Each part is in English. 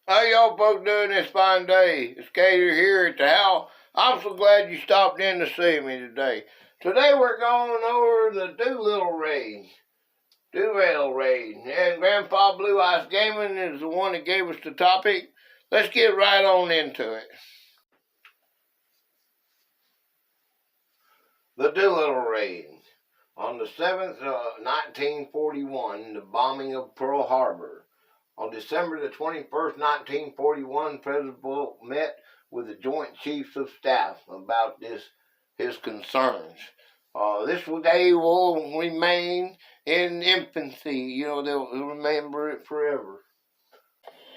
How y'all folks doing this fine day? It's Gator here at the house. I'm so glad you stopped in to see me today. Today we're going over the Doolittle Raid. Doolittle Raid. And Grandpa Blue Eyes Gaming is the one that gave us the topic. Let's get right on into it. The Doolittle Raid. On the 7th of 1941, the bombing of Pearl Harbor. On December the 21st, 1941, President Bull met with the Joint Chiefs of Staff about his concerns. This day will remain in infancy. They'll remember it forever.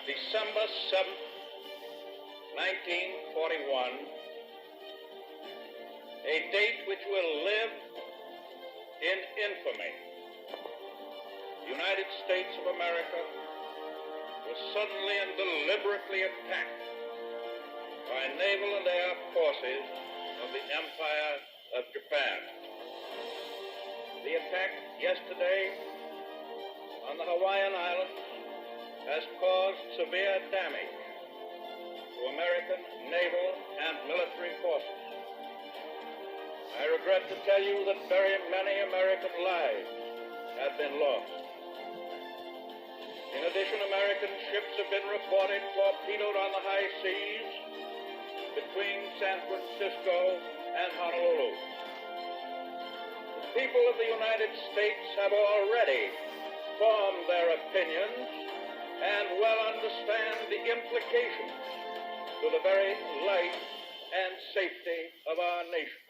December 7th, 1941, a date which will live in infamy. The United States of America was suddenly and deliberately attacked by naval and air forces of the Empire of Japan. The attack yesterday on the Hawaiian Islands has caused severe damage to American naval and military forces. I regret to tell you that very many American lives have been lost. In addition, American ships have been reported torpedoed on the high seas between San Francisco and Honolulu. The people of the United States have already formed their opinions and well understand the implications to the very life and safety of our nation.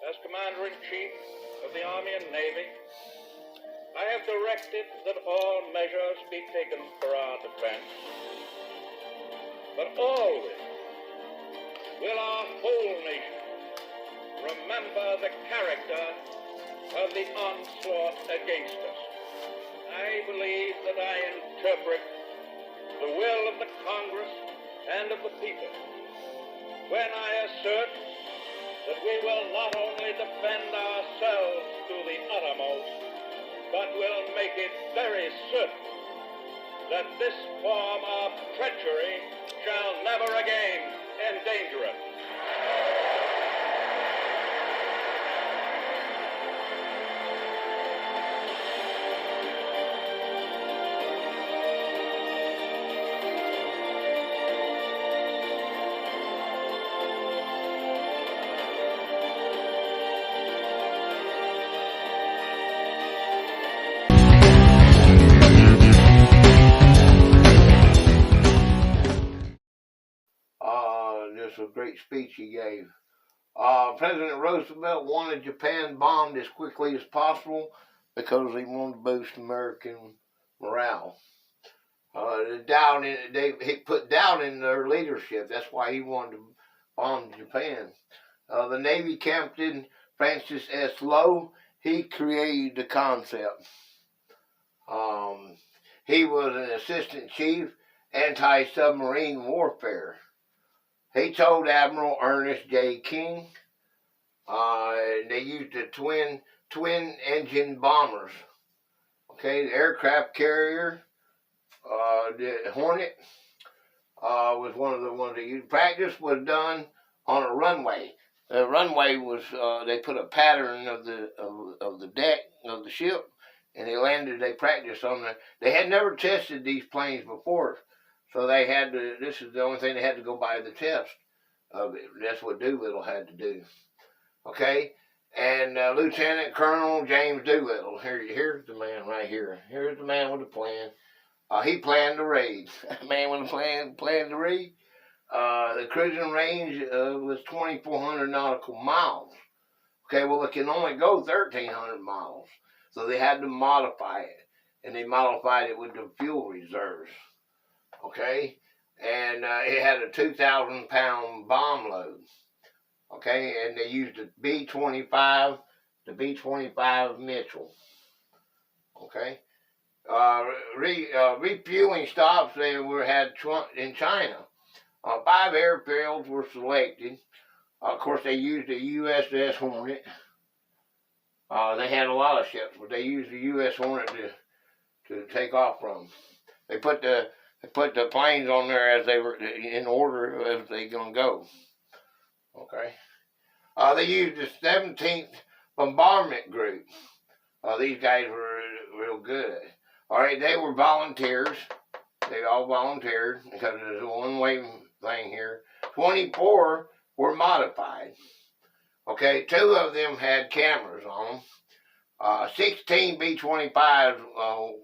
As Commander-in-Chief of the Army and Navy, I have directed that all measures be taken for our defense. But always will our whole nation remember the character of the onslaught against us. I believe that I interpret the will of the Congress and of the people when I assert that we will not only defend ourselves to the uttermost, but will make it very certain that this form of treachery shall never again endanger us. A great speech he gave. President Roosevelt wanted Japan bombed as quickly as possible because he wanted to boost American morale. He put doubt in their leadership. That's why he wanted to bomb Japan. The Navy Captain Francis S. Lowe, he created the concept. He was an assistant chief, anti-submarine warfare. He told Admiral Ernest J. King they used the twin engine bombers. Okay, the aircraft carrier, the Hornet, was one of the ones they used. Practice was done on a runway. The runway was they put a pattern of the deck of the ship, and they practiced on they had never tested these planes before. So they had to, this is the only thing they had to go by the test of it. That's what Doolittle had to do. Okay? And Lieutenant Colonel James Doolittle, here's the man right here. Here's the man with the plan. He planned the raid. Man with a plan, planned the raid. The cruising range was 2,400 nautical miles. Okay, well, it can only go 1,300 miles. So they had to modify it. And they modified it with the fuel reserves. Okay, and it had a 2,000-pound bomb load. Okay, and they used the B-25 Mitchell. Okay, refueling stops they had in China. 5 airfields were selected. Of course, they used the USS Hornet. They had a lot of ships, but they used the U.S. Hornet to take off from. They put the They put the planes on there as they were in order as they gonna go. Okay. They used the 17th Bombardment Group. These guys were real good. All right, they were volunteers. They all volunteered because there's a one-way thing here. 24 were modified. Okay, 2 of them had cameras on them. 16 B-25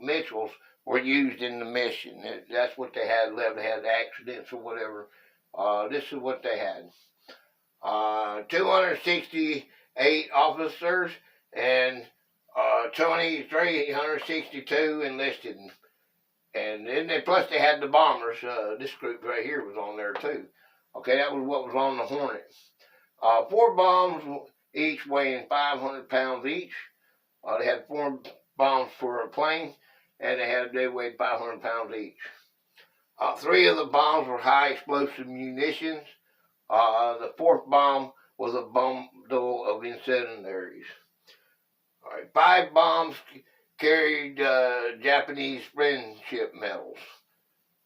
Mitchells were used in the mission. That's what they had left. They had accidents or whatever. This is what they had. 268 officers and 2,362 enlisted. And then plus they had the bombers. This group right here was on there too. Okay, that was what was on the Hornet. 4 bombs each weighing 500 pounds each. They had 4 bombs for a plane, and they weighed 500 pounds each. 3 of the bombs were high explosive munitions. The 4th bomb was a bundle of incendiaries. All right, 5 bombs carried Japanese friendship medals.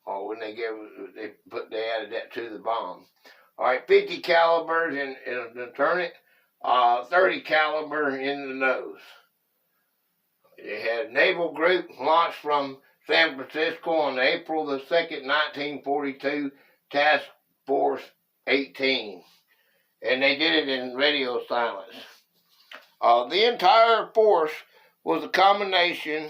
When they added that to the bomb. All right, 50 calibers in the turret, 30 caliber in the nose. They had naval group launched from San Francisco on April the 2nd, 1942, Task Force 18. And they did it in radio silence. The entire force was a combination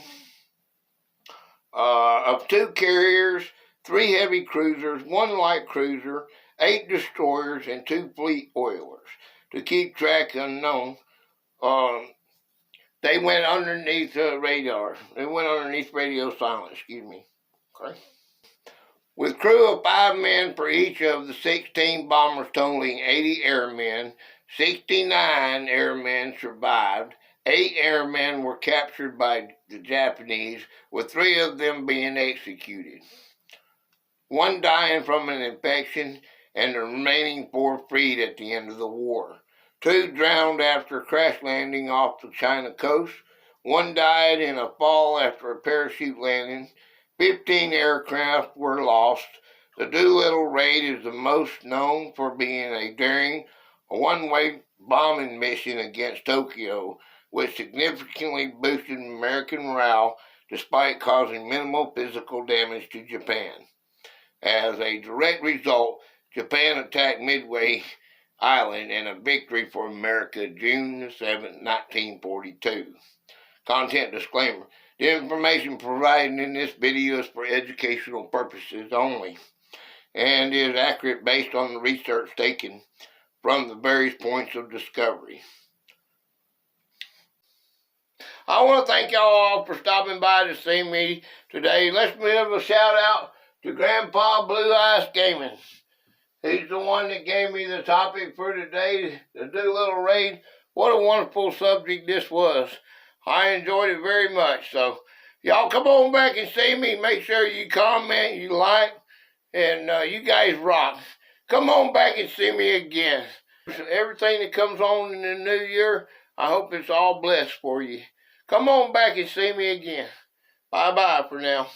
of 2 carriers, 3 heavy cruisers, 1 light cruiser, 8 destroyers, and 2 fleet oilers. To keep track unknown, they went underneath radar. They went underneath radio silence, excuse me. Okay. With crew of 5 men for each of the 16 bombers totaling 80 airmen, 69 airmen survived. 8 airmen were captured by the Japanese, with 3 of them being executed. 1 dying from an infection, and the remaining 4 freed at the end of the war. 2 drowned after crash landing off the China coast. 1 died in a fall after a parachute landing. 15 aircraft were lost. The Doolittle Raid is the most known for being a daring, one-way bombing mission against Tokyo, which significantly boosted American morale despite causing minimal physical damage to Japan. As a direct result, Japan attacked Midway Island in a victory for America June 7, 1942. Content disclaimer. The information provided in this video is for educational purposes only and is accurate based on the research taken from the various points of discovery. I want to thank y'all all for stopping by to see me today. Let's give a shout out to Grandpa Blue Eyes Gaming. He's the one that gave me the topic for today, the Doolittle Raid. What a wonderful subject this was. I enjoyed it very much. So, y'all come on back and see me. Make sure you comment, you like, and you guys rock. Come on back and see me again. Everything that comes on in the new year, I hope it's all blessed for you. Come on back and see me again. Bye-bye for now.